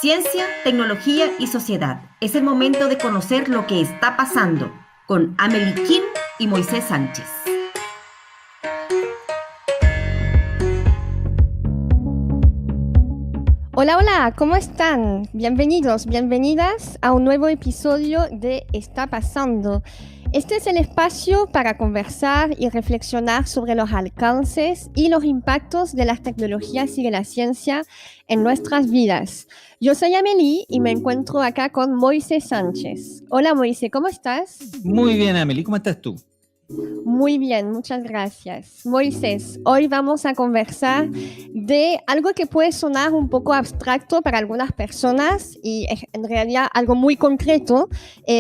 Ciencia, tecnología y sociedad. Es el momento de conocer lo que está pasando con Amelie Kim y Moisés Sánchez. Hola, hola, ¿cómo están? Bienvenidos, bienvenidas a un nuevo episodio de Está Pasando. Este es el espacio para conversar y reflexionar sobre los alcances y los impactos de las tecnologías y de la ciencia en nuestras vidas. Yo soy Amelie y me encuentro acá con Moisés Sánchez. Hola Moisés, ¿cómo estás? Muy bien, Amelie, ¿cómo estás tú? Muy bien, muchas gracias. Moisés, hoy vamos a conversar de algo que puede sonar un poco abstracto para algunas personas y en realidad algo muy concreto.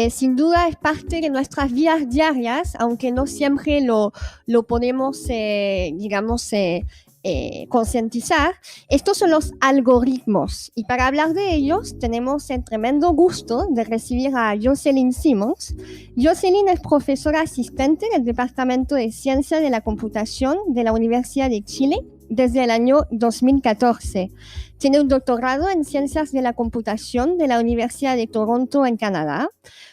Sin duda es parte de nuestras vidas diarias, aunque no siempre lo podemos, concientizar. Estos son los algoritmos y para hablar de ellos tenemos el tremendo gusto de recibir a Jocelyn Simons. Jocelyn es profesora asistente del Departamento de Ciencia de la Computación de la Universidad de Chile desde el año 2014. Tiene un doctorado en Ciencias de la Computación de la Universidad de Toronto en Canadá.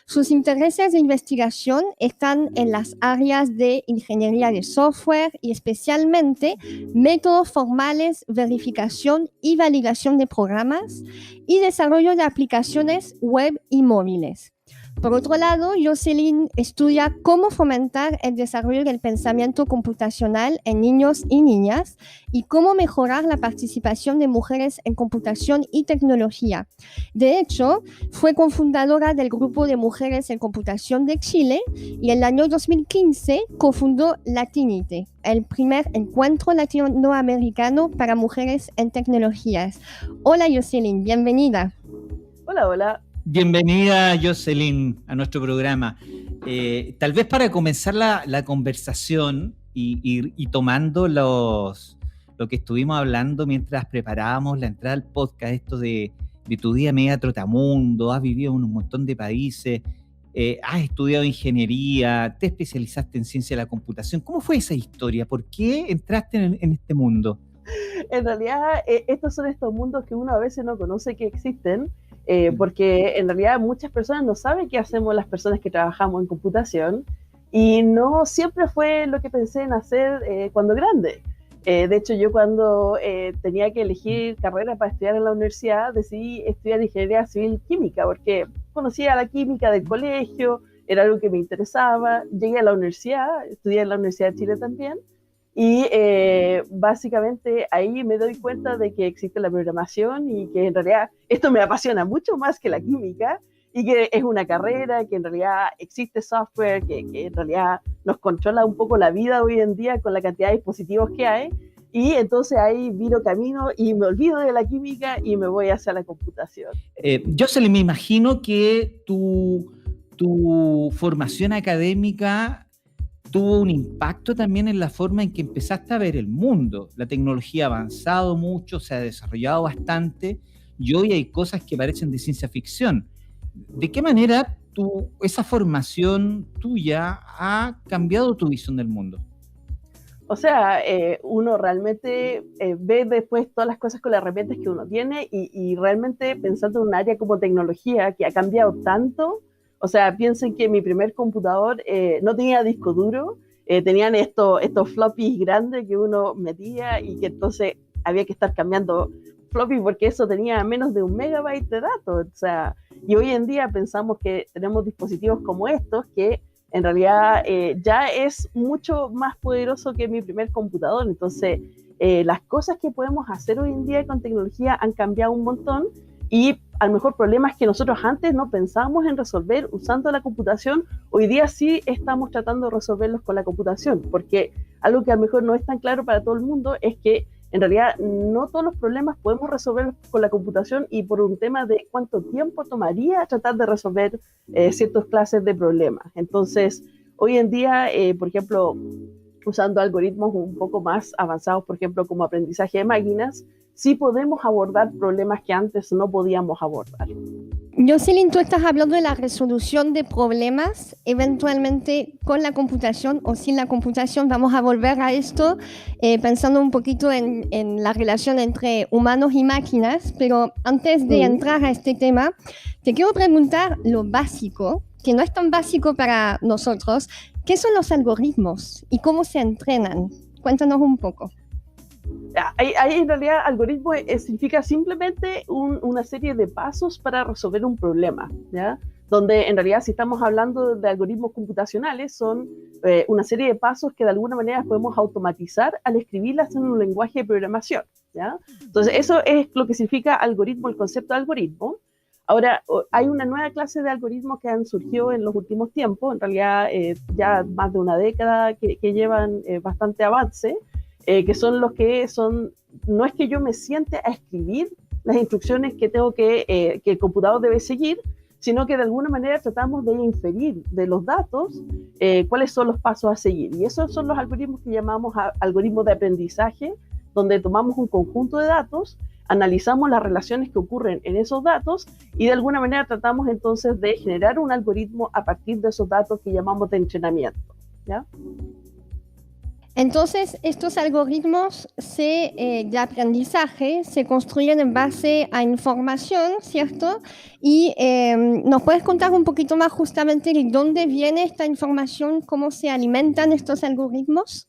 Sus intereses de investigación están en las áreas de ingeniería de software y especialmente métodos formales, verificación y validación de programas y desarrollo de aplicaciones web y móviles. Por otro lado, Jocelyn estudia cómo fomentar el desarrollo del pensamiento computacional en niños y niñas y cómo mejorar la participación de mujeres en computación y tecnología. De hecho, fue cofundadora del Grupo de Mujeres en Computación de Chile y en el año 2015 cofundó Latinite, el primer encuentro latinoamericano para mujeres en tecnologías. Hola Jocelyn, bienvenida. Hola, hola. Bienvenida, Jocelyn, a nuestro programa. Tal vez para comenzar la conversación y tomando lo que estuvimos hablando mientras preparábamos la entrada al podcast, esto de tu día media trotamundo, has vivido en un montón de países, has estudiado ingeniería, te especializaste en ciencia de la computación. ¿Cómo fue esa historia? ¿Por qué entraste en este mundo? En realidad, estos son estos mundos que uno a veces no conoce que existen, porque en realidad muchas personas no saben qué hacemos las personas que trabajamos en computación y no siempre fue lo que pensé en hacer cuando grande. De hecho, yo cuando tenía que elegir carrera para estudiar en la universidad, decidí estudiar ingeniería civil química, porque conocía la química del colegio, era algo que me interesaba. Llegué a la universidad, estudié en la Universidad de Chile también, y básicamente ahí me doy cuenta de que existe la programación y que en realidad esto me apasiona mucho más que la química y que es una carrera, que en realidad existe software, que en realidad nos controla un poco la vida hoy en día con la cantidad de dispositivos que hay. Y entonces ahí viro camino y me olvido de la química y me voy hacia la computación. Jocelyn, me imagino que tu formación académica tuvo un impacto también en la forma en que empezaste a ver el mundo. La tecnología ha avanzado mucho, se ha desarrollado bastante y hoy hay cosas que parecen de ciencia ficción. ¿De qué manera esa formación tuya ha cambiado tu visión del mundo? O sea, uno realmente ve después todas las cosas con las herramientas que uno tiene y realmente pensando en un área como tecnología que ha cambiado tanto. O sea, piensen que mi primer computador no tenía disco duro, tenían estos floppies grandes que uno metía y que entonces había que estar cambiando floppy porque eso tenía menos de 1 megabyte de datos. O sea, y hoy en día pensamos que tenemos dispositivos como estos que en realidad ya es mucho más poderoso que mi primer computador. Entonces, las cosas que podemos hacer hoy en día con tecnología han cambiado un montón y a lo mejor problemas que nosotros antes no pensábamos en resolver usando la computación, hoy día sí estamos tratando de resolverlos con la computación, porque algo que a lo mejor no es tan claro para todo el mundo es que en realidad no todos los problemas podemos resolverlos con la computación y por un tema de cuánto tiempo tomaría tratar de resolver ciertas clases de problemas. Entonces, hoy en día, por ejemplo, usando algoritmos un poco más avanzados, por ejemplo, como aprendizaje de máquinas, sí podemos abordar problemas que antes no podíamos abordar. Jocelyn, tú estás hablando de la resolución de problemas, eventualmente con la computación o sin la computación. Vamos a volver a esto pensando un poquito en la relación entre humanos y máquinas, pero antes de entrar a este tema, te quiero preguntar lo básico, que no es tan básico para nosotros. ¿Qué son los algoritmos y cómo se entrenan? Cuéntanos un poco. Ahí en realidad algoritmo significa simplemente una serie de pasos para resolver un problema, ¿ya? Donde en realidad si estamos hablando de algoritmos computacionales son una serie de pasos que de alguna manera podemos automatizar al escribirlas en un lenguaje de programación, ¿ya? Entonces eso es lo que significa algoritmo, el concepto de algoritmo. Ahora, hay una nueva clase de algoritmos que han surgido en los últimos tiempos, en realidad ya más de una década que llevan bastante avance, que son los que son, no es que yo me siente a escribir las instrucciones que tengo que el computador debe seguir, sino que de alguna manera tratamos de inferir de los datos cuáles son los pasos a seguir. Y esos son los algoritmos que llamamos algoritmos de aprendizaje, donde tomamos un conjunto de datos, analizamos las relaciones que ocurren en esos datos y de alguna manera tratamos entonces de generar un algoritmo a partir de esos datos que llamamos de entrenamiento, ¿ya? Entonces, estos algoritmos de aprendizaje se construyen en base a información, ¿cierto? Y ¿nos puedes contar un poquito más justamente de dónde viene esta información, cómo se alimentan estos algoritmos?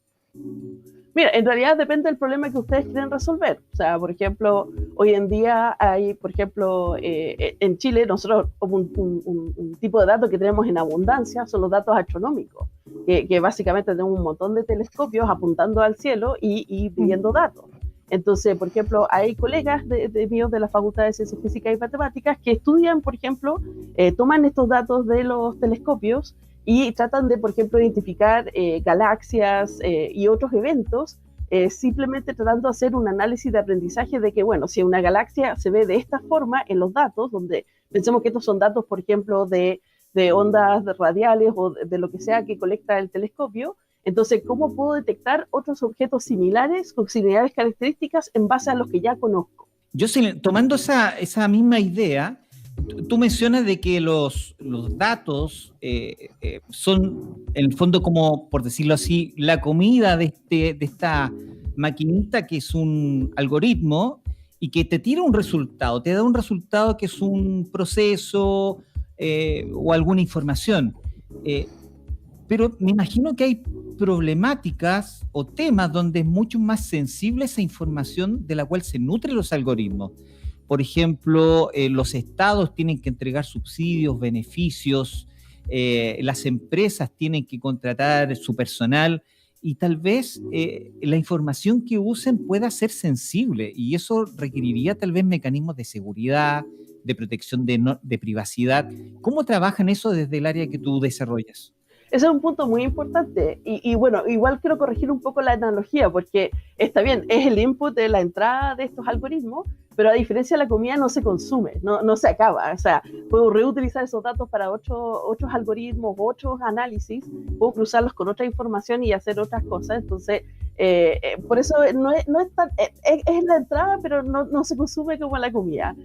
Mira, en realidad depende del problema que ustedes quieren resolver. O sea, por ejemplo, hoy en día hay, por ejemplo, en Chile, nosotros un tipo de datos que tenemos en abundancia son los datos astronómicos, que básicamente tenemos un montón de telescopios apuntando al cielo y pidiendo datos. Entonces, por ejemplo, hay colegas de míos de la Facultad de Ciencias Físicas y Matemáticas que estudian, por ejemplo, toman estos datos de los telescopios y tratan de, por ejemplo, identificar galaxias y otros eventos, simplemente tratando de hacer un análisis de aprendizaje de que, bueno, si una galaxia se ve de esta forma en los datos, donde pensemos que estos son datos, por ejemplo, de ondas radiales o de lo que sea que colecta el telescopio, entonces, ¿cómo puedo detectar otros objetos similares con similares características en base a los que ya conozco? Yo, tomando esa misma idea, tú mencionas de que los datos son, en el fondo, como, por decirlo así, la comida de esta maquinita que es un algoritmo y que te tira un resultado, te da un resultado que es un proceso o alguna información. Pero me imagino que hay problemáticas o temas donde es mucho más sensible esa información de la cual se nutren los algoritmos. Por ejemplo, los estados tienen que entregar subsidios, beneficios, las empresas tienen que contratar su personal y tal vez la información que usen pueda ser sensible y eso requeriría tal vez mecanismos de seguridad, de protección de privacidad. ¿Cómo trabajan eso desde el área que tú desarrollas? Ese es un punto muy importante y bueno, igual quiero corregir un poco la analogía porque está bien, es el input de la entrada de estos algoritmos, pero a diferencia de la comida no se consume, no se acaba, o sea, puedo reutilizar esos datos para otros algoritmos, otros análisis, puedo cruzarlos con otra información y hacer otras cosas, entonces por eso no es tan, es la entrada, pero no se consume como la comida.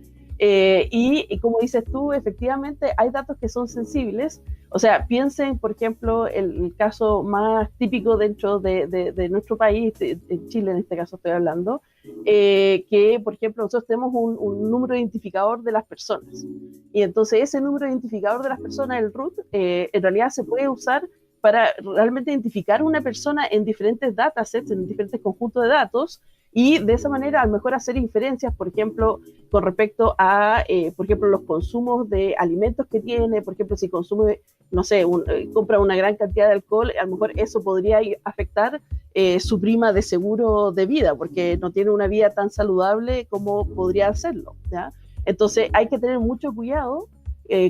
Y como dices tú, efectivamente hay datos que son sensibles. O sea, piensen, por ejemplo, el caso más típico dentro de nuestro país, en Chile en este caso estoy hablando, que, por ejemplo, nosotros tenemos un número identificador de las personas. Y entonces ese número identificador de las personas, el RUT, en realidad se puede usar para realmente identificar una persona en diferentes datasets, en diferentes conjuntos de datos, y de esa manera a lo mejor hacer inferencias, por ejemplo, con respecto a, por ejemplo, los consumos de alimentos que tiene, por ejemplo, si consume, no sé, compra una gran cantidad de alcohol, a lo mejor eso podría afectar su prima de seguro de vida, porque no tiene una vida tan saludable como podría hacerlo, ¿ya? Entonces hay que tener mucho cuidado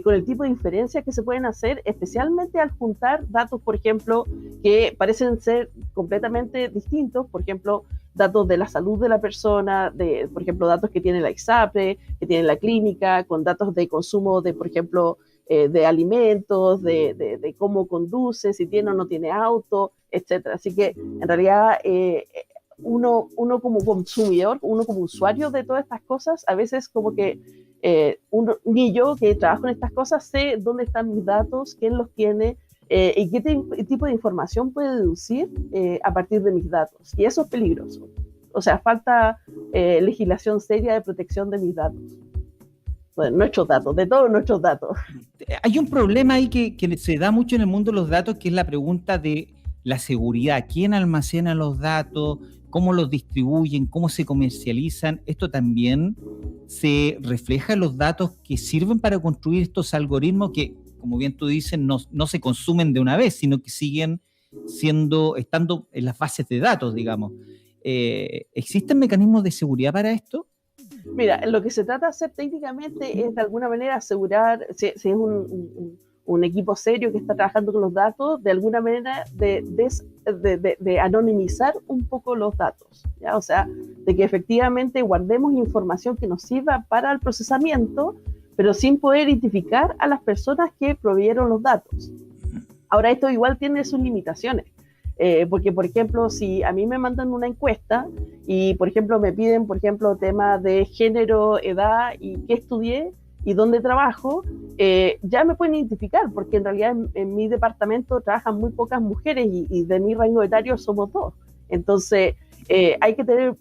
con el tipo de inferencias que se pueden hacer, especialmente al juntar datos, por ejemplo, que parecen ser completamente distintos, por ejemplo, datos de la salud de la persona, por ejemplo, datos que tiene la ISAPRE, que tiene la clínica, con datos de consumo de, por ejemplo, de alimentos, de cómo conduce, si tiene o no tiene auto, etcétera. Así que, en realidad, uno como consumidor, uno como usuario de todas estas cosas, a veces como que ni yo que trabajo en estas cosas sé dónde están mis datos, quién los tiene y qué tipo de información puede deducir a partir de mis datos. Y eso es peligroso. O sea, falta legislación seria de protección de mis datos. Bueno, nuestros datos, de todos nuestros datos. Hay un problema ahí que se da mucho en el mundo de los datos, que es la pregunta de la seguridad. ¿Quién almacena los datos? ¿Cómo los distribuyen? ¿Cómo se comercializan? Esto también se refleja en los datos que sirven para construir estos algoritmos que, como bien tú dices, no se consumen de una vez, sino que siguen estando en las bases de datos, digamos. ¿Existen mecanismos de seguridad para esto? Mira, lo que se trata de hacer técnicamente es de alguna manera asegurar, si es un equipo serio que está trabajando con los datos, de alguna manera de anonimizar un poco los datos, ¿ya? O sea, de que efectivamente guardemos información que nos sirva para el procesamiento, pero sin poder identificar a las personas que proveyeron los datos. Ahora, esto igual tiene sus limitaciones. Porque, por ejemplo, si a mí me mandan una encuesta y, por ejemplo, me piden, por ejemplo, temas de género, edad y qué estudié y dónde trabajo, ya me pueden identificar, porque en realidad en mi departamento trabajan muy pocas mujeres y de mi rango etario somos 2. Entonces, hay que tener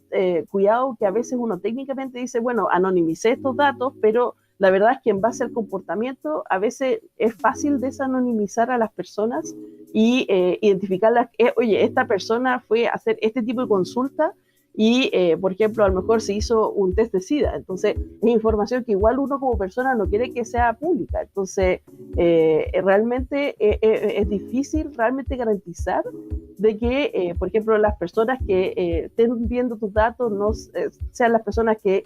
cuidado, que a veces uno técnicamente dice, bueno, anonimicé estos datos, pero la verdad es que en base al comportamiento a veces es fácil desanonimizar a las personas y identificarlas. Oye, esta persona fue a hacer este tipo de consulta y, por ejemplo, a lo mejor se hizo un test de SIDA. Entonces, es información que igual uno como persona no quiere que sea pública. Entonces, realmente es difícil realmente garantizar de que, por ejemplo, las personas que estén viendo tus datos no sean las personas que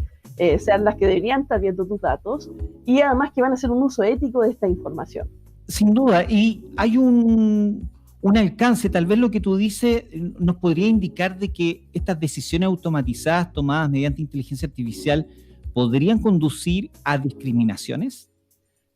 sean las que deberían estar viendo tus datos, y además que van a hacer un uso ético de esta información. Sin duda, y hay un alcance, tal vez lo que tú dices nos podría indicar de que estas decisiones automatizadas tomadas mediante inteligencia artificial podrían conducir a discriminaciones.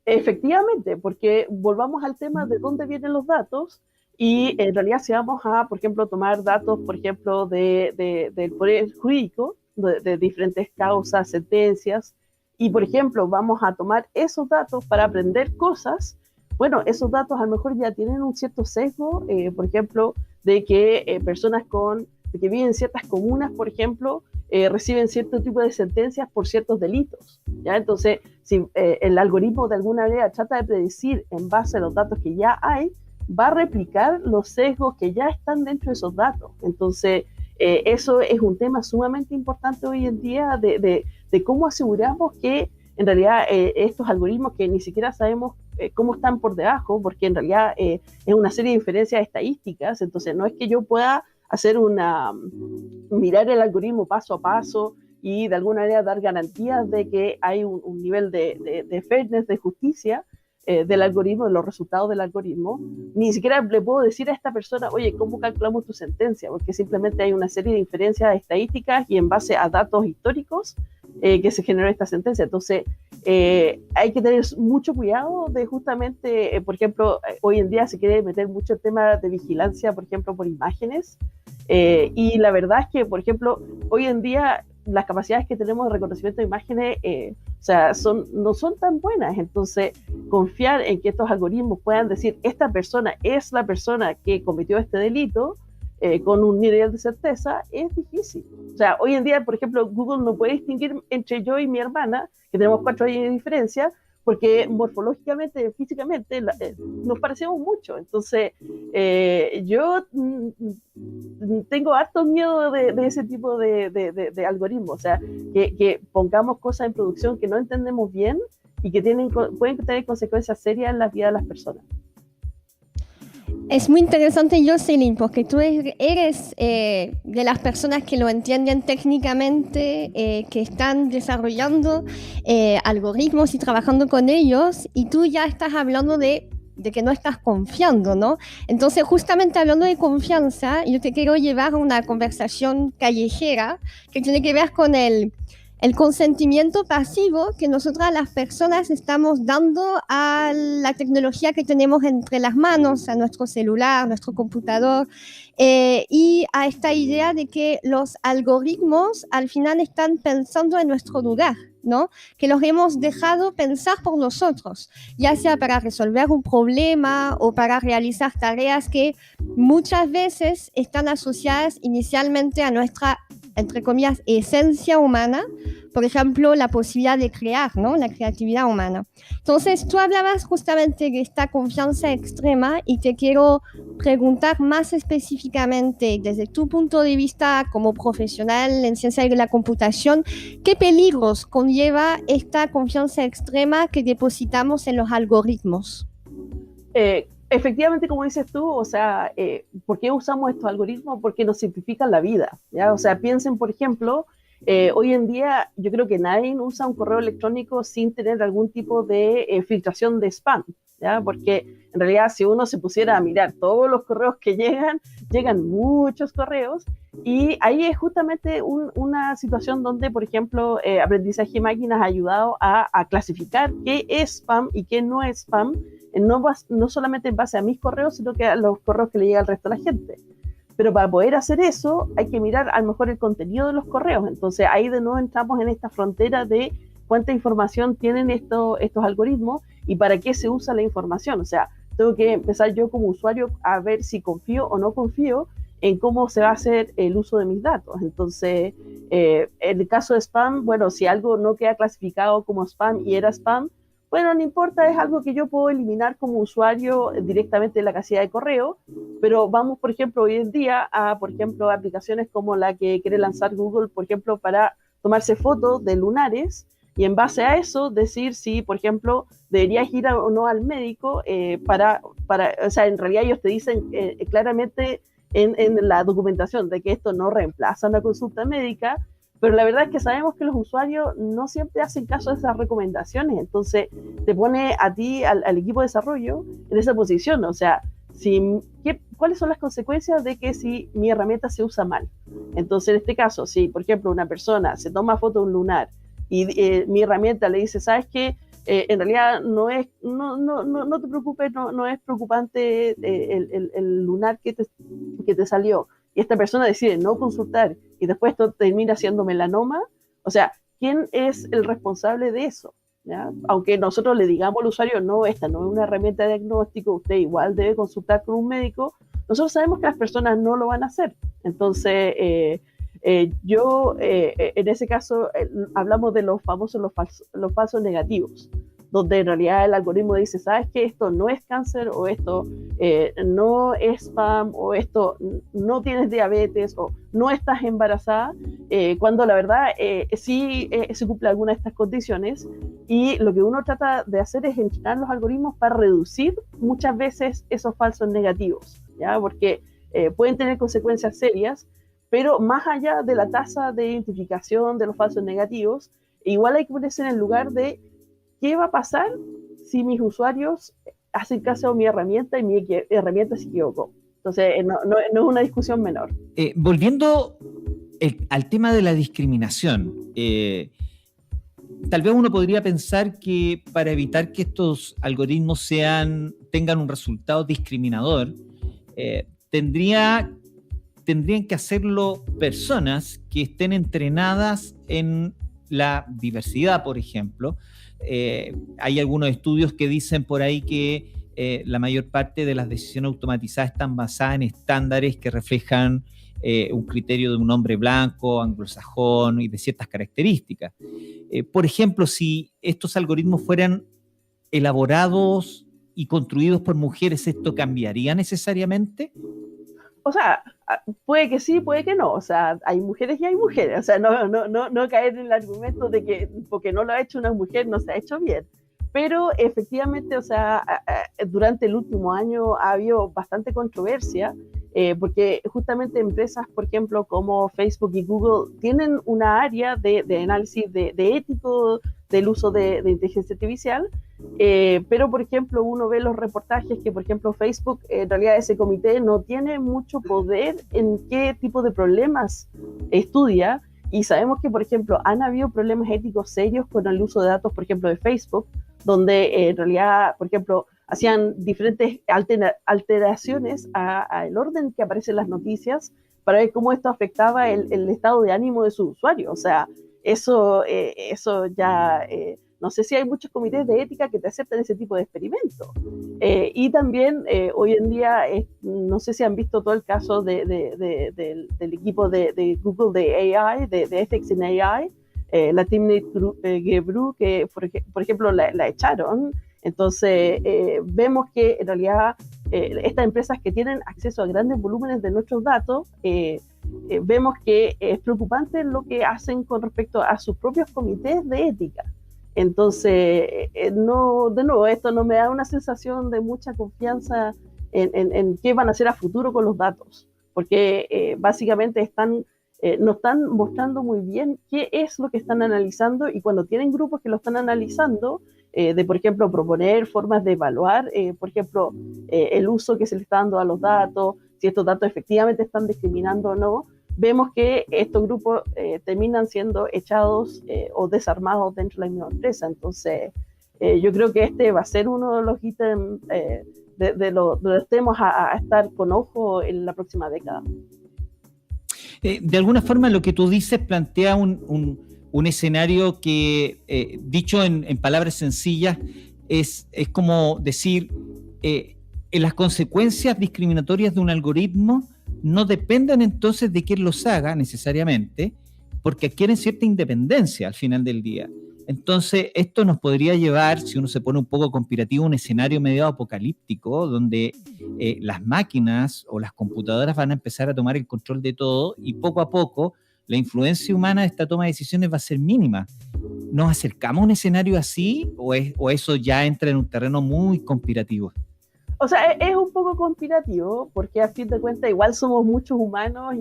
Efectivamente, porque volvamos al tema de dónde vienen los datos, y en realidad si vamos a, por ejemplo, tomar datos, por ejemplo, del poder jurídico, de diferentes causas, sentencias, y por ejemplo vamos a tomar esos datos para aprender cosas, bueno, esos datos a lo mejor ya tienen un cierto sesgo, por ejemplo, de que personas que viven en ciertas comunas, por ejemplo, reciben cierto tipo de sentencias por ciertos delitos, ¿ya? Entonces, si el algoritmo de alguna manera trata de predecir en base a los datos que ya hay, va a replicar los sesgos que ya están dentro de esos datos. Entonces, eso es un tema sumamente importante hoy en día de cómo aseguramos que en realidad estos algoritmos que ni siquiera sabemos cómo están por debajo, porque en realidad es una serie de inferencias estadísticas, entonces no es que yo pueda hacer mirar el algoritmo paso a paso y de alguna manera dar garantías de que hay un nivel de fairness, de justicia, del algoritmo, de los resultados del algoritmo. Ni siquiera le puedo decir a esta persona, oye, ¿cómo calculamos tu sentencia? Porque simplemente hay una serie de inferencias estadísticas y en base a datos históricos que se generó esta sentencia. Entonces, hay que tener mucho cuidado de justamente, por ejemplo, hoy en día se quiere meter mucho el tema de vigilancia, por ejemplo, por imágenes. Y la verdad es que, por ejemplo, hoy en día las capacidades que tenemos de reconocimiento de imágenes no son tan buenas. Entonces, confiar en que estos algoritmos puedan decir esta persona es la persona que cometió este delito con un nivel de certeza es difícil. O sea, hoy en día, por ejemplo, Google no puede distinguir entre yo y mi hermana, que tenemos 4 años de diferencia, porque morfológicamente, físicamente, nos parecemos mucho. Entonces, yo tengo harto miedo de ese tipo de algoritmos. O sea, que pongamos cosas en producción que no entendemos bien y que pueden tener consecuencias serias en la vida de las personas. Es muy interesante, Jocelyn, porque tú eres de las personas que lo entienden técnicamente, que están desarrollando algoritmos y trabajando con ellos, y tú ya estás hablando de que no estás confiando, ¿no? Entonces, justamente hablando de confianza, yo te quiero llevar a una conversación callejera que tiene que ver con el consentimiento pasivo que nosotras las personas estamos dando a la tecnología que tenemos entre las manos, a nuestro celular, nuestro computador, y a esta idea de que los algoritmos al final están pensando en nuestro lugar, ¿no? Que los hemos dejado pensar por nosotros, ya sea para resolver un problema o para realizar tareas que muchas veces están asociadas inicialmente a nuestra, entre comillas, esencia humana, por ejemplo, la posibilidad de crear, ¿no? La creatividad humana. Entonces, tú hablabas justamente de esta confianza extrema y te quiero preguntar más específicamente, desde tu punto de vista como profesional en ciencia de la computación, ¿qué peligros conlleva esta confianza extrema que depositamos en los algoritmos? Efectivamente, como dices tú, o sea, ¿por qué usamos estos algoritmos? Porque nos simplifican la vida, ¿ya? O sea, piensen, por ejemplo, hoy en día yo creo que nadie usa un correo electrónico sin tener algún tipo de filtración de spam, ¿ya? Porque en realidad si uno se pusiera a mirar todos los correos que llegan muchos correos, y ahí es justamente una situación donde, por ejemplo, aprendizaje de máquinas ha ayudado a clasificar qué es spam y qué no es spam, no solamente en base a mis correos, sino que a los correos que le llega al resto de la gente. Pero para poder hacer eso hay que mirar a lo mejor el contenido de los correos. Entonces ahí de nuevo entramos en esta frontera de cuánta información tienen estos algoritmos y para qué se usa la información. O sea, tengo que empezar yo como usuario a ver si confío o no confío en cómo se va a hacer el uso de mis datos. Entonces, en el caso de spam, bueno, si algo no queda clasificado como spam y era spam, bueno, no importa, es algo que yo puedo eliminar como usuario directamente de la casilla de correo, pero vamos, por ejemplo, hoy en día a, por ejemplo, aplicaciones como la que quiere lanzar Google, por ejemplo, para tomarse fotos de lunares y en base a eso decir si, por ejemplo, deberías ir o no al médico o sea, en realidad ellos te dicen claramente en la documentación de que esto no reemplaza una consulta médica, pero la verdad es que sabemos que los usuarios no siempre hacen caso de esas recomendaciones, entonces te pone a ti, al equipo de desarrollo, en esa posición, o sea, ¿cuáles son las consecuencias de que si mi herramienta se usa mal? Entonces, en este caso, si, por ejemplo, una persona se toma foto de un lunar y mi herramienta le dice, ¿sabes qué? En realidad no te preocupes, no es preocupante el lunar que te salió, y esta persona decide no consultar y después esto termina siendo melanoma, o sea, ¿quién es el responsable de eso? ¿Ya? Aunque nosotros le digamos al usuario, no, esta no es una herramienta de diagnóstico, usted igual debe consultar con un médico, nosotros sabemos que las personas no lo van a hacer. Entonces, yo, en ese caso, hablamos de los famosos, los falsos negativos, donde en realidad el algoritmo dice, ¿sabes qué? Esto no es cáncer, o esto no es spam, o esto no tienes diabetes, o no estás embarazada, cuando la verdad sí se cumple alguna de estas condiciones, y lo que uno trata de hacer es entrenar los algoritmos para reducir muchas veces esos falsos negativos, ¿ya? Porque pueden tener consecuencias serias, pero más allá de la tasa de identificación de los falsos negativos, igual hay que ponerse en el lugar de ¿qué va a pasar si mis usuarios hacen caso a mi herramienta y mi herramienta se equivocó? Entonces, no es una discusión menor. Volviendo al tema de la discriminación, tal vez uno podría pensar que para evitar que estos algoritmos tengan un resultado discriminador, tendrían que hacerlo personas que estén entrenadas en la diversidad, por ejemplo. Hay algunos estudios que dicen por ahí que la mayor parte de las decisiones automatizadas están basadas en estándares que reflejan un criterio de un hombre blanco, anglosajón y de ciertas características. Por ejemplo, si estos algoritmos fueran elaborados y construidos por mujeres, ¿esto cambiaría necesariamente? O sea, puede que sí, puede que no. O sea, hay mujeres y hay mujeres. O sea, no caer en el argumento de que porque no lo ha hecho una mujer no se ha hecho bien. Pero efectivamente, o sea, durante el último año ha habido bastante controversia, porque justamente empresas, por ejemplo, como Facebook y Google, tienen una área de análisis de ético del uso de inteligencia artificial, pero, por ejemplo, uno ve los reportajes que, por ejemplo, Facebook, en realidad ese comité no tiene mucho poder en qué tipo de problemas estudia, y sabemos que, por ejemplo, han habido problemas éticos serios con el uso de datos, por ejemplo, de Facebook, donde en realidad, por ejemplo, hacían diferentes alteraciones al orden que aparecen las noticias para ver cómo esto afectaba el estado de ánimo de su usuario. O sea, eso ya... no sé si hay muchos comités de ética que te aceptan ese tipo de experimentos. Y también hoy en día, no sé si han visto todo el caso del equipo de Google de AI, de Ethics in AI, la Timnit Gebru, que por ejemplo la echaron. Entonces vemos que en realidad estas empresas que tienen acceso a grandes volúmenes de nuestros datos, vemos que es preocupante lo que hacen con respecto a sus propios comités de ética. Entonces, no, de nuevo, esto no me da una sensación de mucha confianza en qué van a hacer a futuro con los datos, porque básicamente nos están mostrando muy bien qué es lo que están analizando, y cuando tienen grupos que lo están analizando, de, por ejemplo, proponer formas de evaluar, por ejemplo, el uso que se le está dando a los datos, si estos datos efectivamente están discriminando o no, vemos que estos grupos terminan siendo echados o desarmados dentro de la misma empresa. Entonces, yo creo que este va a ser uno de los ítems de los temas a estar con ojo en la próxima década. De alguna forma, lo que tú dices plantea un escenario que, dicho en palabras sencillas, es como decir, las consecuencias discriminatorias de un algoritmo no dependen entonces de quién los haga necesariamente, porque adquieren cierta independencia al final del día. Entonces, esto nos podría llevar, si uno se pone un poco conspirativo, a un escenario medio apocalíptico, donde las máquinas o las computadoras van a empezar a tomar el control de todo, y poco a poco la influencia humana de esta toma de decisiones va a ser mínima. ¿Nos acercamos a un escenario así o eso ya entra en un terreno muy conspirativo? O sea, es un poco conspirativo, porque a fin de cuentas igual somos muchos humanos,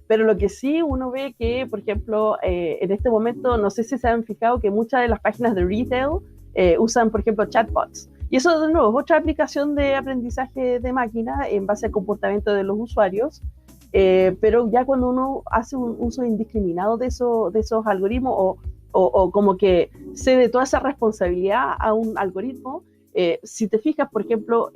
pero lo que sí uno ve que, por ejemplo, en este momento, no sé si se han fijado que muchas de las páginas de retail usan, por ejemplo, chatbots. Y eso, de nuevo, es otra aplicación de aprendizaje de máquina en base al comportamiento de los usuarios. Pero ya cuando uno hace un uso indiscriminado de esos algoritmos, o como que cede toda esa responsabilidad a un algoritmo, si te fijas, por ejemplo,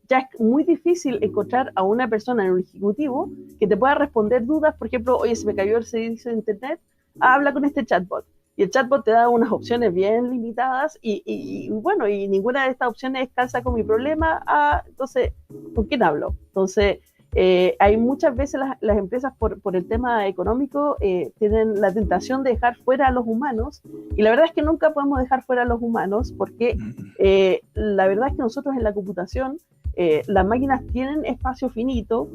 ya es muy difícil encontrar a una persona en un ejecutivo que te pueda responder dudas. Por ejemplo, oye, se me cayó el servicio de internet, habla con este chatbot. Y el chatbot te da unas opciones bien limitadas y bueno, y ninguna de estas opciones calza con mi problema. Entonces, ¿con quién hablo? Entonces, hay muchas veces las empresas por el tema económico tienen la tentación de dejar fuera a los humanos, y la verdad es que nunca podemos dejar fuera a los humanos, porque la verdad es que nosotros en la computación, las máquinas tienen espacio finito,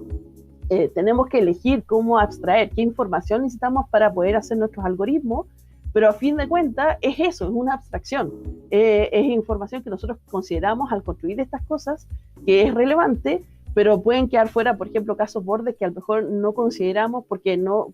tenemos que elegir cómo abstraer, qué información necesitamos para poder hacer nuestros algoritmos, pero a fin de cuentas es eso, es una abstracción, es información que nosotros consideramos al construir estas cosas que es relevante, pero pueden quedar fuera, por ejemplo, casos bordes que a lo mejor no consideramos porque no,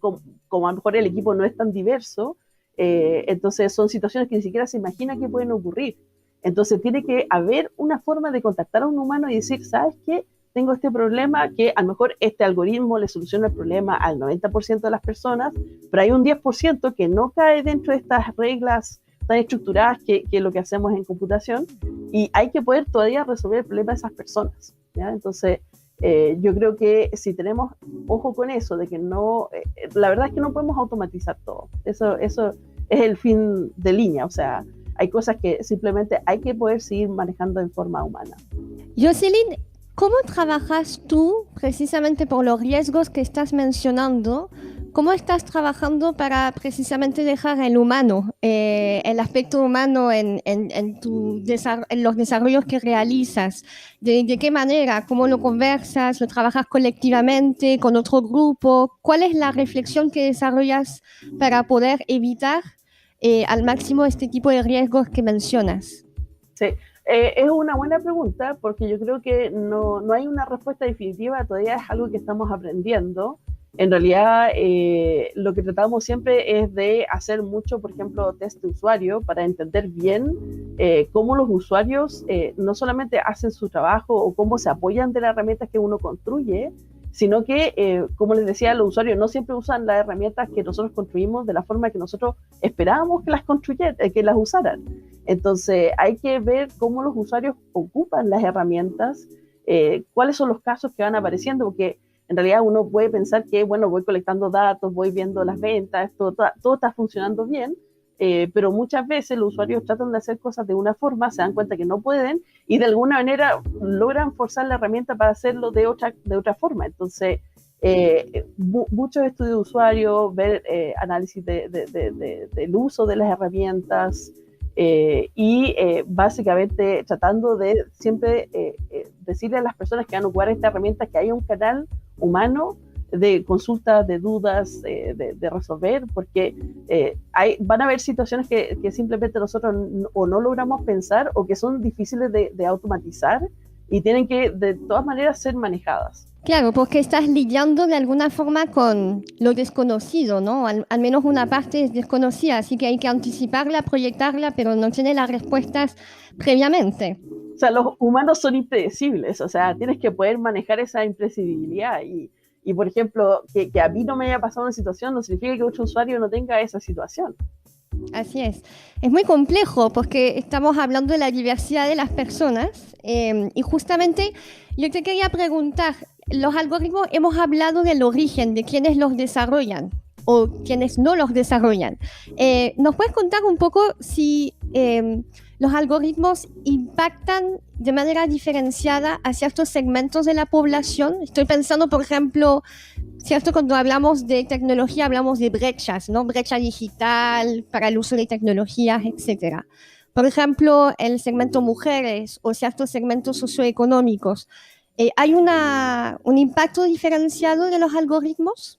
como a lo mejor el equipo no es tan diverso, entonces son situaciones que ni siquiera se imagina que pueden ocurrir. Entonces tiene que haber una forma de contactar a un humano y decir, ¿sabes qué? Tengo este problema, que a lo mejor este algoritmo le soluciona el problema al 90% de las personas, pero hay un 10% que no cae dentro de estas reglas tan estructuradas que es lo que hacemos en computación, y hay que poder todavía resolver el problema de esas personas, ¿ya? Entonces, yo creo que si tenemos ojo con eso, de que no, la verdad es que no podemos automatizar todo. Eso es el fin de línea, o sea, hay cosas que simplemente hay que poder seguir manejando en forma humana. Jocelyn, ¿cómo trabajas tú precisamente por los riesgos que estás mencionando? ¿Cómo estás trabajando para precisamente dejar el humano, el aspecto humano en los desarrollos que realizas? ¿De qué manera? ¿Cómo lo conversas? ¿Lo trabajas colectivamente con otro grupo? ¿Cuál es la reflexión que desarrollas para poder evitar al máximo este tipo de riesgos que mencionas? Sí, es una buena pregunta, porque yo creo que no hay una respuesta definitiva, todavía es algo que estamos aprendiendo. En realidad, lo que tratamos siempre es de hacer mucho, por ejemplo, test de usuario para entender bien cómo los usuarios no solamente hacen su trabajo o cómo se apoyan de las herramientas que uno construye, sino que, como les decía, los usuarios no siempre usan las herramientas que nosotros construimos de la forma que nosotros esperábamos que que las usaran. Entonces, hay que ver cómo los usuarios ocupan las herramientas, cuáles son los casos que van apareciendo, porque en realidad uno puede pensar que, bueno, voy colectando datos, voy viendo las ventas, todo está funcionando bien, pero muchas veces los usuarios tratan de hacer cosas de una forma, se dan cuenta que no pueden y de alguna manera logran forzar la herramienta para hacerlo de otra forma. Entonces, muchos estudios de usuarios, ver análisis del uso de las herramientas y básicamente tratando de siempre decirle a las personas que van a ocupar esta herramienta que haya un canal humano de consultas, de dudas, de resolver, porque van a haber situaciones que simplemente nosotros o no logramos pensar o que son difíciles de automatizar y tienen que de todas maneras ser manejadas. Claro, porque estás lidiando de alguna forma con lo desconocido, ¿no? Al menos una parte es desconocida, así que hay que anticiparla, proyectarla, pero no tiene las respuestas previamente. O sea, los humanos son impredecibles, o sea, tienes que poder manejar esa impredecibilidad y por ejemplo, que a mí no me haya pasado una situación no significa que otro usuario no tenga esa situación. Así es. Es muy complejo porque estamos hablando de la diversidad de las personas y justamente yo te quería preguntar, los algoritmos hemos hablado del origen, de quienes los desarrollan o quienes no los desarrollan. ¿Nos puedes contar un poco si los algoritmos impactan de manera diferenciada a ciertos segmentos de la población? Estoy pensando, por ejemplo, ¿cierto? Cuando hablamos de tecnología hablamos de brechas, ¿no? Brecha digital para el uso de tecnologías, etc. Por ejemplo, el segmento mujeres o ciertos segmentos socioeconómicos. ¿Hay un impacto diferenciado de los algoritmos?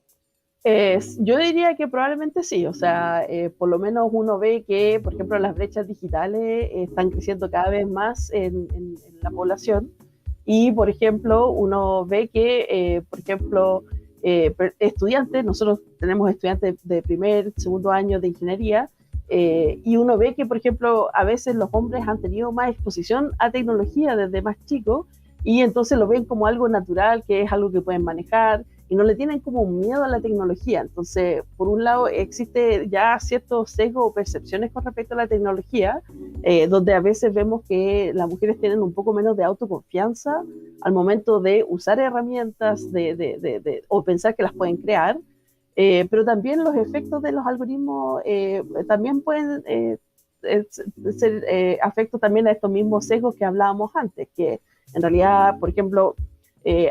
Yo diría que probablemente sí, o sea, por lo menos uno ve que, por ejemplo, las brechas digitales están creciendo cada vez más en la población y, por ejemplo, uno ve que, por ejemplo, estudiantes, nosotros tenemos estudiantes de primer, segundo año de ingeniería y uno ve que, por ejemplo, a veces los hombres han tenido más exposición a tecnología desde más chicos y entonces lo ven como algo natural, que es algo que pueden manejar y no le tienen como miedo a la tecnología. Entonces, por un lado, existe ya ciertos sesgos o percepciones con respecto a la tecnología, donde a veces vemos que las mujeres tienen un poco menos de autoconfianza al momento de usar herramientas o pensar que las pueden crear, pero también los efectos de los algoritmos también pueden ser afectos también a estos mismos sesgos que hablábamos antes, que en realidad, por ejemplo,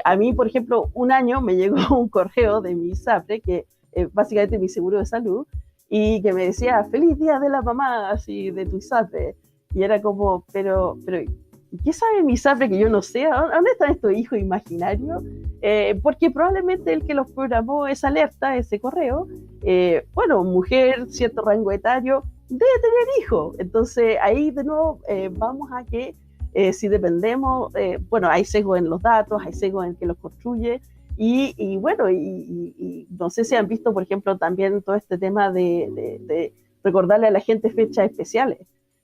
a mí, por ejemplo, un año me llegó un correo de mi ISAPRE, que básicamente mi seguro de salud, y que me decía, feliz día de la mamá, así, de tu ISAPRE. Y era como, pero ¿qué sabe mi ISAPRE que yo no sé? ¿Dónde están estos hijos imaginarios? Porque probablemente el que los programó esa alerta, ese correo, bueno, mujer, cierto rango etario, debe tener hijos. Entonces, ahí de nuevo vamos a que si dependemos, bueno, hay sesgo en los datos, hay sesgo en que los construye, y bueno, y no sé si han visto, por ejemplo, también todo este tema de recordarle a la gente fechas especiales,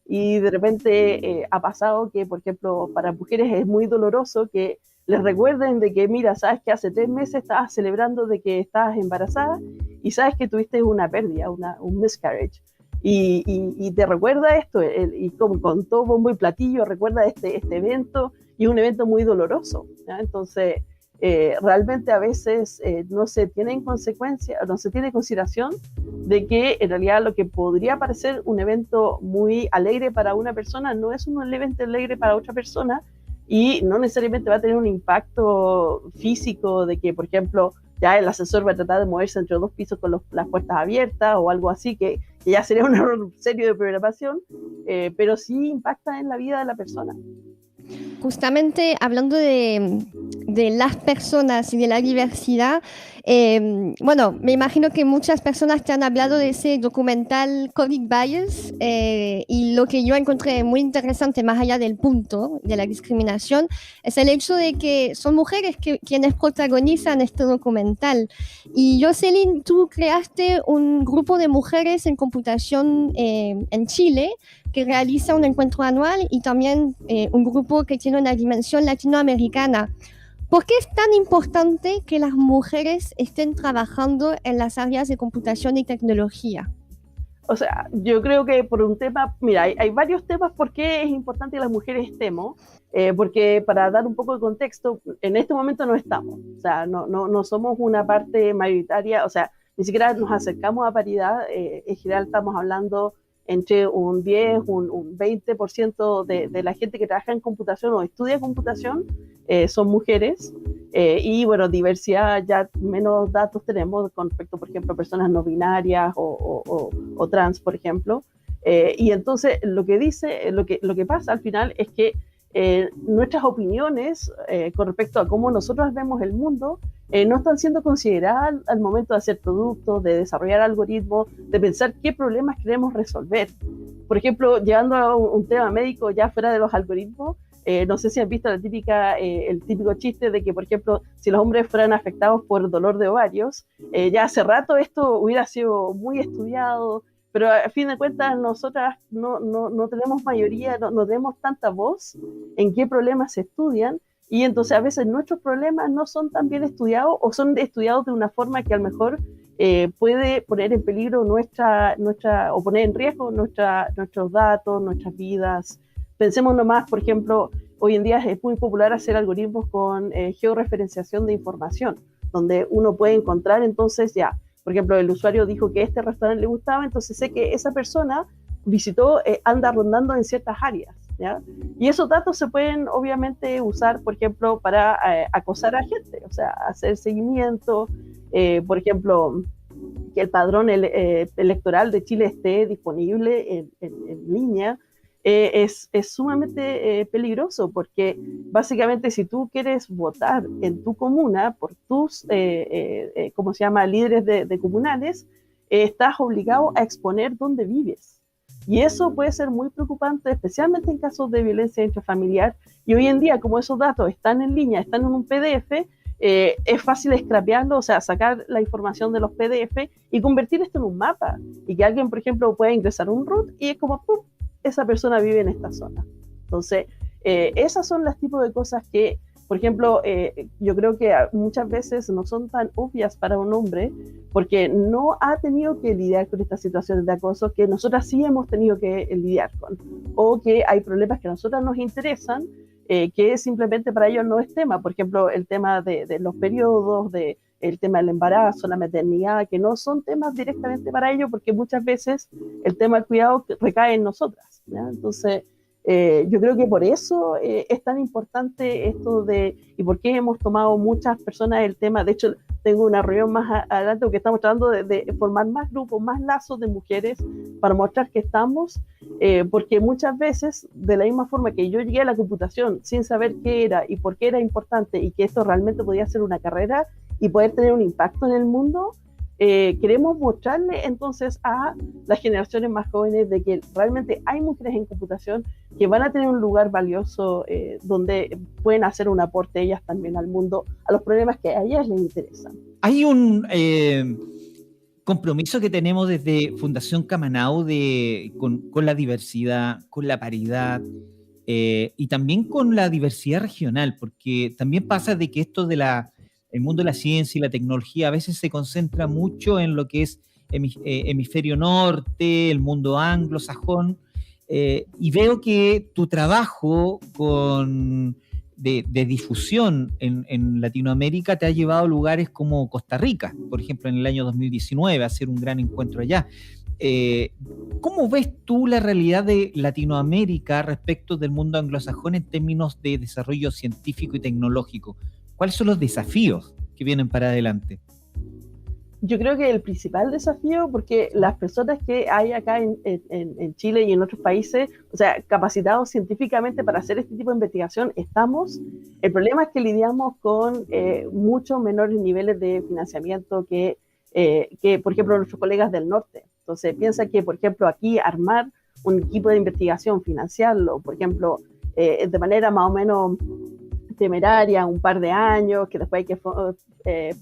y de repente ha pasado que, por ejemplo, para mujeres es muy doloroso que les recuerden de que, mira, sabes que hace 3 meses estabas celebrando de que estabas embarazada, y sabes que tuviste una pérdida, un miscarriage. Y te recuerda esto, y con todo bombo y platillo, recuerda este evento, y un evento muy doloroso, ¿ya? Entonces, realmente a veces no se tiene en consecuencia, no se tiene en consideración de que en realidad lo que podría parecer un evento muy alegre para una persona no es un evento alegre para otra persona, y no necesariamente va a tener un impacto físico de que, por ejemplo, ya el ascensor va a tratar de moverse entre 2 pisos con las puertas abiertas o algo así, que ya sería un error serio de programación, pero sí impacta en la vida de la persona. Justamente hablando de las personas y de la diversidad, bueno, me imagino que muchas personas te han hablado de ese documental Coding Bias y lo que yo encontré muy interesante, más allá del punto de la discriminación, es el hecho de que son mujeres quienes protagonizan este documental. Y Jocelyn, tú creaste un grupo de mujeres en computación en Chile que realiza un encuentro anual y también un grupo que tiene una dimensión latinoamericana. ¿Por qué es tan importante que las mujeres estén trabajando en las áreas de computación y tecnología? O sea, yo creo que por un tema, mira, hay varios temas por qué es importante que las mujeres estemos, porque para dar un poco de contexto, en este momento no estamos, o sea, no somos una parte mayoritaria, o sea, ni siquiera nos acercamos a paridad, en general estamos hablando entre un 10, un 20% de la gente que trabaja en computación o estudia computación son mujeres. Y bueno, diversidad, ya menos datos tenemos con respecto, por ejemplo, a personas no binarias o trans, por ejemplo. Y entonces lo que pasa al final es que nuestras opiniones con respecto a cómo nosotros vemos el mundo no están siendo consideradas al momento de hacer productos, de desarrollar algoritmos, de pensar qué problemas queremos resolver. Por ejemplo, llegando a un tema médico ya fuera de los algoritmos, no sé si han visto el típico chiste de que, por ejemplo, si los hombres fueran afectados por dolor de ovarios, ya hace rato esto hubiera sido muy estudiado, pero a fin de cuentas nosotras no tenemos mayoría, no tenemos tanta voz en qué problemas se estudian, y entonces a veces nuestros problemas no son tan bien estudiados o son estudiados de una forma que a lo mejor puede poner en peligro o poner en riesgo nuestros datos, nuestras vidas. Pensemos nomás, por ejemplo, hoy en día es muy popular hacer algoritmos con georreferenciación de información, donde uno puede encontrar entonces ya, por ejemplo, el usuario dijo que este restaurante le gustaba, entonces sé que esa persona visitó, anda rondando en ciertas áreas, ¿ya? Y esos datos se pueden obviamente usar, por ejemplo, para acosar a gente, o sea, hacer seguimiento, por ejemplo, que el padrón electoral de Chile esté disponible en línea. Es sumamente peligroso porque básicamente si tú quieres votar en tu comuna por tus, ¿cómo se llama?, líderes de comunales, estás obligado a exponer dónde vives. Y eso puede ser muy preocupante, especialmente en casos de violencia intrafamiliar. Y hoy en día, como esos datos están en línea, están en un PDF, es fácil scrapearlo, o sea, sacar la información de los PDF y convertir esto en un mapa. Y que alguien, por ejemplo, pueda ingresar un root y es como, ¡pum!, esa persona vive en esta zona. Entonces, esas son las tipos de cosas que, por ejemplo, yo creo que muchas veces no son tan obvias para un hombre porque no ha tenido que lidiar con estas situaciones de acoso que nosotras sí hemos tenido que lidiar con, o que hay problemas que a nosotras nos interesan, que simplemente para ellos no es tema. Por ejemplo, el tema de los periodos, el tema del embarazo, la maternidad, que no son temas directamente para ellos porque muchas veces el tema del cuidado recae en nosotras, ¿ya? Entonces, yo creo que por eso es tan importante esto y por qué hemos tomado muchas personas el tema. De hecho, tengo una reunión más adelante porque estamos tratando de formar más grupos, más lazos de mujeres para mostrar que estamos, porque muchas veces, de la misma forma que yo llegué a la computación sin saber qué era y por qué era importante y que esto realmente podía ser una carrera y poder tener un impacto en el mundo, queremos mostrarle entonces a las generaciones más jóvenes de que realmente hay mujeres en computación que van a tener un lugar valioso donde pueden hacer un aporte ellas también al mundo, a los problemas que a ellas les interesan. Hay un compromiso que tenemos desde Fundación Camanau con la diversidad, con la paridad y también con la diversidad regional, porque también pasa de que esto el mundo de la ciencia y la tecnología a veces se concentra mucho en lo que es hemisferio norte, el mundo anglosajón, y veo que tu trabajo de difusión en Latinoamérica te ha llevado a lugares como Costa Rica, por ejemplo, en el año 2019, a hacer un gran encuentro allá. ¿Cómo ves tú la realidad de Latinoamérica respecto del mundo anglosajón en términos de desarrollo científico y tecnológico? ¿Cuáles son los desafíos que vienen para adelante? Yo creo que el principal desafío, porque las personas que hay acá en Chile y en otros países, o sea, capacitados científicamente para hacer este tipo de investigación, estamos. El problema es que lidiamos con muchos menores niveles de financiamiento que, por ejemplo, nuestros colegas del norte. Entonces, piensa que, por ejemplo, aquí armar un equipo de investigación, financiarlo, por ejemplo, de manera más o menos temeraria, un par de años, que después hay que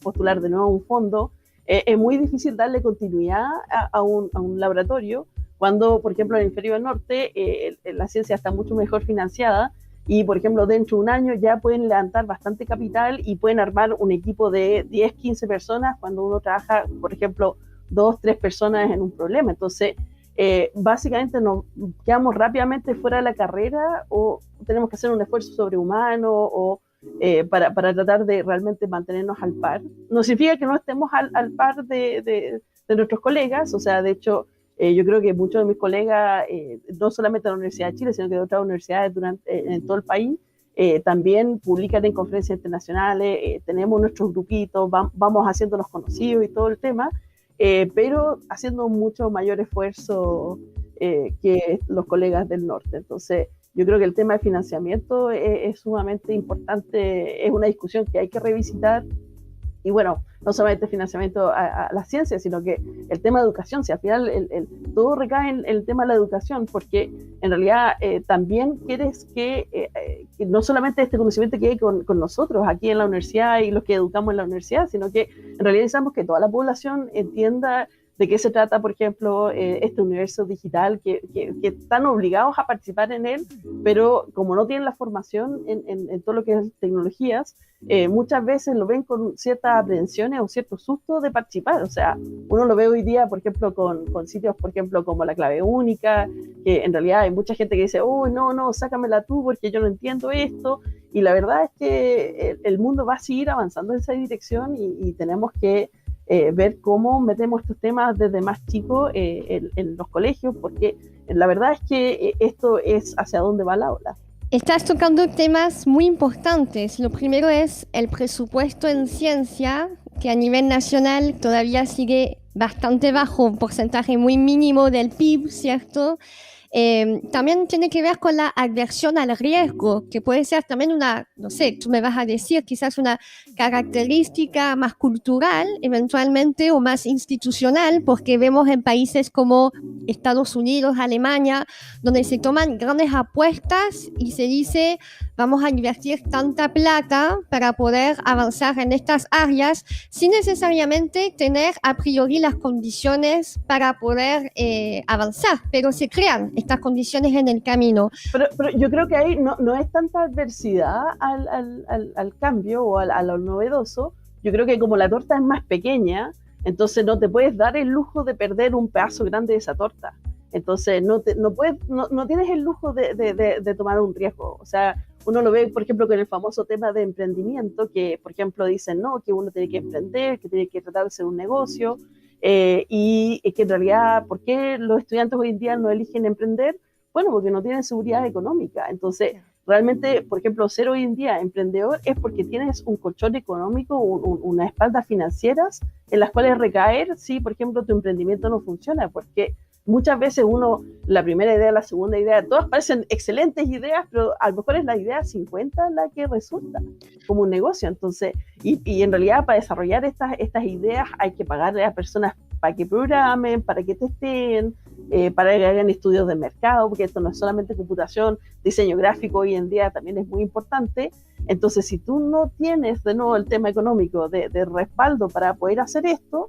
postular de nuevo un fondo, es muy difícil darle continuidad a un laboratorio cuando, por ejemplo, en el hemisferio norte la ciencia está mucho mejor financiada y, por ejemplo, dentro de un año ya pueden levantar bastante capital y pueden armar un equipo de 10, 15 personas cuando uno trabaja, por ejemplo, 2, 3 personas en un problema. Entonces, básicamente nos quedamos rápidamente fuera de la carrera o tenemos que hacer un esfuerzo sobrehumano o para tratar de realmente mantenernos al par. No significa que no estemos al par de nuestros colegas, o sea, de hecho, yo creo que muchos de mis colegas, no solamente de la Universidad de Chile, sino que de otras universidades en todo el país, también publican en conferencias internacionales, tenemos nuestros grupitos, vamos haciéndonos conocidos y todo el tema, pero haciendo mucho mayor esfuerzo que los colegas del norte. Entonces, yo creo que el tema de financiamiento es sumamente importante, es una discusión que hay que revisitar. Y bueno, no solamente financiamiento a la ciencia, sino que el tema de educación, si al final todo recae en el tema de la educación, porque en realidad también quieres que no solamente este conocimiento quede con nosotros aquí en la universidad y los que educamos en la universidad, sino que en realidad necesitamos que toda la población entienda de qué se trata, por ejemplo, este universo digital, que están obligados a participar en él, pero como no tienen la formación en todo lo que es tecnologías, muchas veces lo ven con ciertas aprensiones o cierto susto de participar. O sea, uno lo ve hoy día, por ejemplo, con sitios, por ejemplo, como la clave única, que en realidad hay mucha gente que dice, oh, no, sácamela tú porque yo no entiendo esto. Y la verdad es que el mundo va a seguir avanzando en esa dirección y tenemos que ver cómo metemos estos temas desde más chicos en los colegios, porque la verdad es que esto es hacia dónde va la ola. Estás tocando temas muy importantes. Lo primero es el presupuesto en ciencia, que a nivel nacional todavía sigue bastante bajo, un porcentaje muy mínimo del PIB, ¿cierto? También tiene que ver con la adversión al riesgo, que puede ser también una, no sé, tú me vas a decir, quizás una característica más cultural, eventualmente, o más institucional, porque vemos en países como Estados Unidos, Alemania, donde se toman grandes apuestas y se dice, vamos a invertir tanta plata para poder avanzar en estas áreas, sin necesariamente tener a priori las condiciones para poder avanzar, pero se crean estas condiciones en el camino. Pero yo creo que ahí no es tanta adversidad al cambio o a lo novedoso. Yo creo que como la torta es más pequeña, entonces no te puedes dar el lujo de perder un pedazo grande de esa torta. Entonces no tienes el lujo de tomar un riesgo. O sea, uno lo ve, por ejemplo, con el famoso tema de emprendimiento, que, por ejemplo, dicen, no, que uno tiene que emprender, que tiene que tratar de hacer un negocio, y que en realidad, ¿por qué los estudiantes hoy en día no eligen emprender? Bueno, porque no tienen seguridad económica. Entonces, realmente, por ejemplo, ser hoy en día emprendedor es porque tienes un colchón económico, unas espaldas financieras en las cuales recaer si, por ejemplo, tu emprendimiento no funciona, porque muchas veces la primera idea, la segunda idea, todas parecen excelentes ideas, pero a lo mejor es la idea 50 la que resulta como un negocio. Entonces, y en realidad para desarrollar estas ideas hay que pagarle a personas para que programen, para que testeen, para que hagan estudios de mercado, porque esto no es solamente computación, diseño gráfico hoy en día también es muy importante. Entonces, si tú no tienes de nuevo el tema económico de respaldo para poder hacer esto,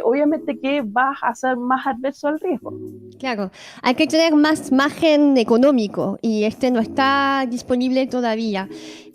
obviamente que vas a ser más adverso al riesgo. Claro, hay que tener más margen económico y este no está disponible todavía.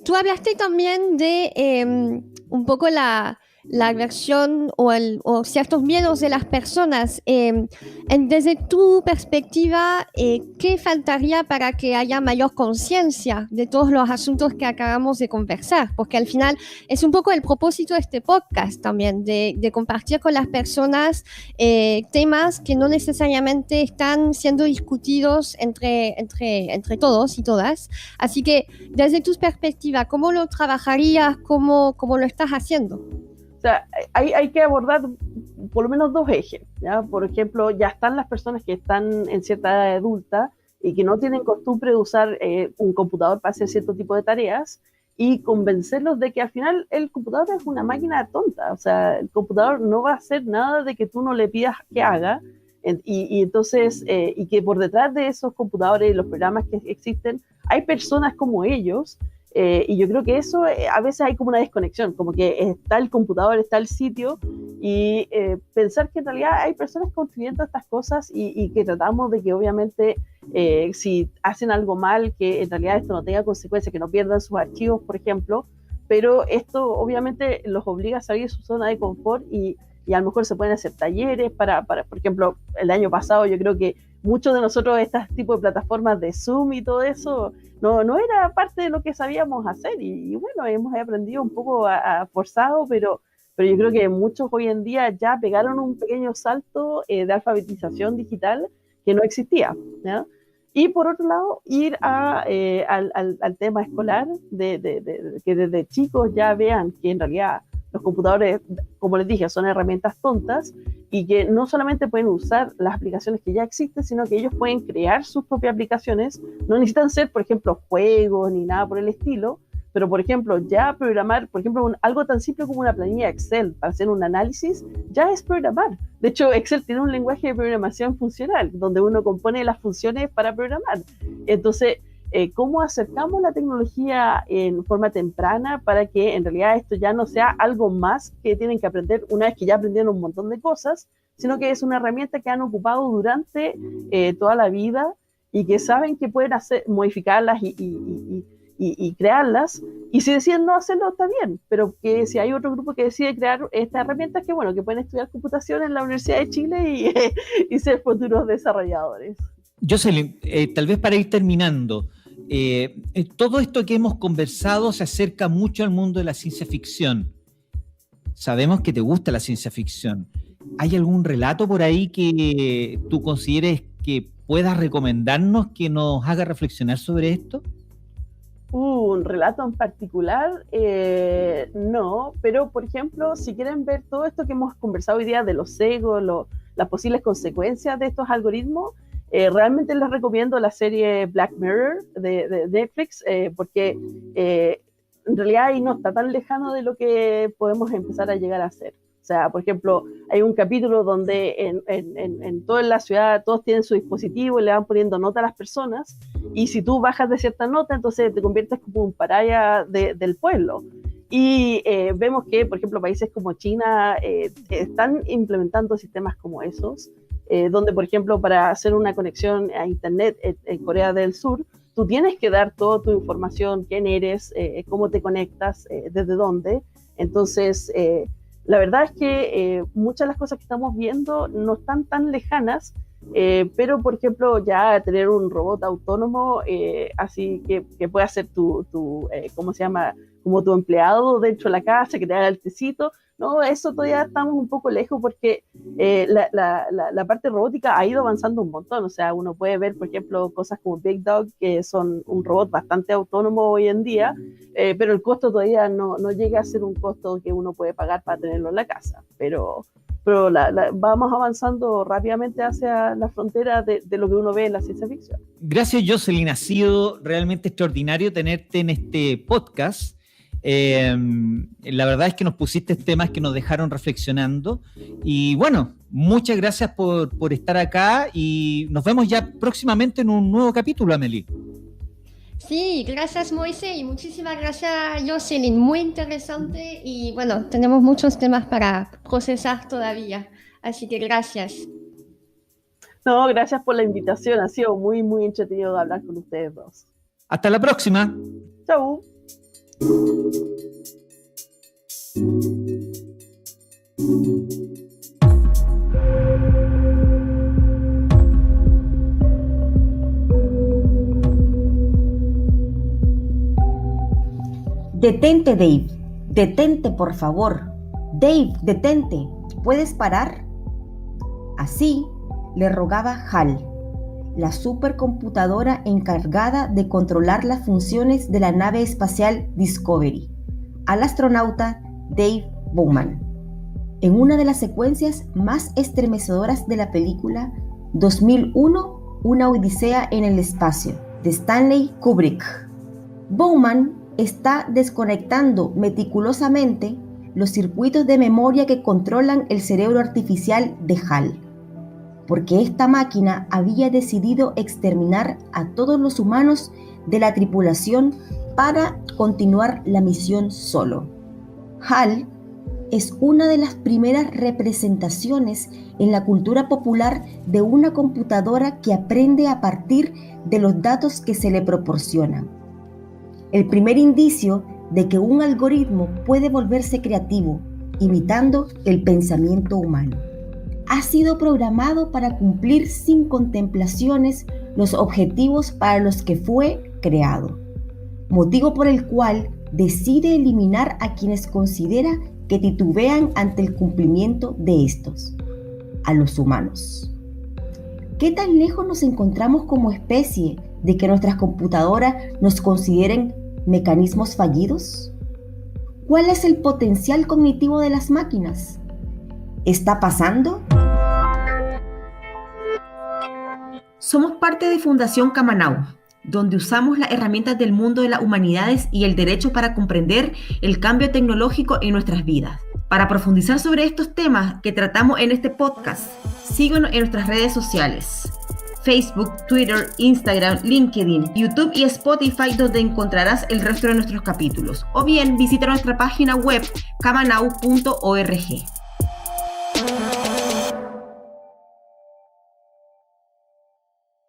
Tú hablaste también de un poco la aversión o ciertos miedos de las personas. Desde tu perspectiva, ¿qué faltaría para que haya mayor conciencia de todos los asuntos que acabamos de conversar? Porque al final es un poco el propósito de este podcast también, de compartir con las personas temas que no necesariamente están siendo discutidos entre todos y todas. Así que, desde tu perspectiva, ¿cómo lo trabajarías? ¿Cómo lo estás haciendo? O sea, hay que abordar por lo menos dos ejes, ¿ya? Por ejemplo, ya están las personas que están en cierta edad adulta y que no tienen costumbre de usar un computador para hacer cierto tipo de tareas, y convencerlos de que al final el computador es una máquina tonta. O sea, el computador no va a hacer nada de que tú no le pidas que haga, y entonces, y que por detrás de esos computadores y los programas que existen, hay personas como ellos. Y yo creo que eso a veces hay como una desconexión, como que está el computador, está el sitio, y pensar que en realidad hay personas construyendo estas cosas y que tratamos de que obviamente si hacen algo mal, que en realidad esto no tenga consecuencias, que no pierdan sus archivos, por ejemplo, pero esto obviamente los obliga a salir de su zona de confort y a lo mejor se pueden hacer talleres para, por ejemplo, el año pasado yo creo que muchos de nosotros este tipo de plataformas de Zoom y todo eso no era parte de lo que sabíamos hacer y bueno, hemos aprendido un poco forzado, pero yo creo que muchos hoy en día ya pegaron un pequeño salto de alfabetización digital que no existía, ¿no? Y por otro lado, ir al tema escolar, que desde chicos ya vean que en realidad los computadores, como les dije, son herramientas tontas y que no solamente pueden usar las aplicaciones que ya existen, sino que ellos pueden crear sus propias aplicaciones. No necesitan ser, por ejemplo, juegos ni nada por el estilo, pero, por ejemplo, ya programar, por ejemplo, algo tan simple como una planilla Excel para hacer un análisis, ya es programar. De hecho, Excel tiene un lenguaje de programación funcional, donde uno compone las funciones para programar. Entonces, ¿cómo acercamos la tecnología en forma temprana para que en realidad esto ya no sea algo más que tienen que aprender una vez que ya aprendieron un montón de cosas, sino que es una herramienta que han ocupado durante toda la vida y que saben que pueden modificarlas y crearlas, y si deciden no hacerlo está bien, pero que si hay otro grupo que decide crear estas herramientas, que bueno, que pueden estudiar computación en la Universidad de Chile y ser futuros desarrolladores. Jocelyn, tal vez para ir terminando, todo esto que hemos conversado se acerca mucho al mundo de la ciencia ficción. Sabemos que te gusta la ciencia ficción. ¿Hay algún relato por ahí que tú consideres que puedas recomendarnos, que nos haga reflexionar sobre esto? Un relato en particular, no, pero por ejemplo, si quieren ver todo esto que hemos conversado hoy día de los sesgos, las posibles consecuencias de estos algoritmos, realmente les recomiendo la serie Black Mirror de Netflix, porque en realidad ahí no está tan lejano de lo que podemos empezar a llegar a hacer. O sea, por ejemplo, hay un capítulo donde en toda la ciudad todos tienen su dispositivo y le van poniendo nota a las personas, y si tú bajas de cierta nota, entonces te conviertes como un pariah del pueblo. Y vemos que, por ejemplo, países como China están implementando sistemas como esos, donde, por ejemplo, para hacer una conexión a Internet en Corea del Sur, tú tienes que dar toda tu información, quién eres, cómo te conectas, desde dónde. Entonces, la verdad es que muchas de las cosas que estamos viendo no están tan lejanas, pero, por ejemplo, ya tener un robot autónomo, así que pueda ser ¿cómo se llama? Como tu empleado dentro de la casa, que te haga el tecito. No, eso todavía estamos un poco lejos porque la parte robótica ha ido avanzando un montón. O sea, uno puede ver, por ejemplo, cosas como Big Dog, que son un robot bastante autónomo hoy en día, pero el costo todavía no llega a ser un costo que uno puede pagar para tenerlo en la casa. Pero vamos avanzando rápidamente hacia la frontera de lo que uno ve en la ciencia ficción. Gracias, Jocelyn. Ha sido realmente extraordinario tenerte en este podcast. La verdad es que nos pusiste temas que nos dejaron reflexionando y bueno, muchas gracias por estar acá y nos vemos ya próximamente en un nuevo capítulo, Amelie. Sí, gracias Moisés y muchísimas gracias Jocelyn, muy interesante y bueno, tenemos muchos temas para procesar todavía, así que gracias. No, gracias por la invitación, ha sido muy, muy entretenido hablar con ustedes dos. Hasta la próxima. Chau. Detente, Dave. Detente, por favor. Dave, detente. ¿Puedes parar? Así le rogaba HAL, la supercomputadora encargada de controlar las funciones de la nave espacial Discovery, al astronauta Dave Bowman. En una de las secuencias más estremecedoras de la película 2001, Una Odisea en el Espacio, de Stanley Kubrick. Bowman está desconectando meticulosamente los circuitos de memoria que controlan el cerebro artificial de HAL, porque esta máquina había decidido exterminar a todos los humanos de la tripulación para continuar la misión solo. HAL es una de las primeras representaciones en la cultura popular de una computadora que aprende a partir de los datos que se le proporcionan. El primer indicio de que un algoritmo puede volverse creativo, imitando el pensamiento humano. Ha sido programado para cumplir sin contemplaciones los objetivos para los que fue creado, motivo por el cual decide eliminar a quienes considera que titubean ante el cumplimiento de estos, a los humanos. ¿Qué tan lejos nos encontramos como especie de que nuestras computadoras nos consideren mecanismos fallidos? ¿Cuál es el potencial cognitivo de las máquinas? ¿Está pasando? Somos parte de Fundación Camanau, donde usamos las herramientas del mundo de las humanidades y el derecho para comprender el cambio tecnológico en nuestras vidas. Para profundizar sobre estos temas que tratamos en este podcast, síguenos en nuestras redes sociales: Facebook, Twitter, Instagram, LinkedIn, YouTube y Spotify, donde encontrarás el resto de nuestros capítulos. O bien visita nuestra página web camanau.org.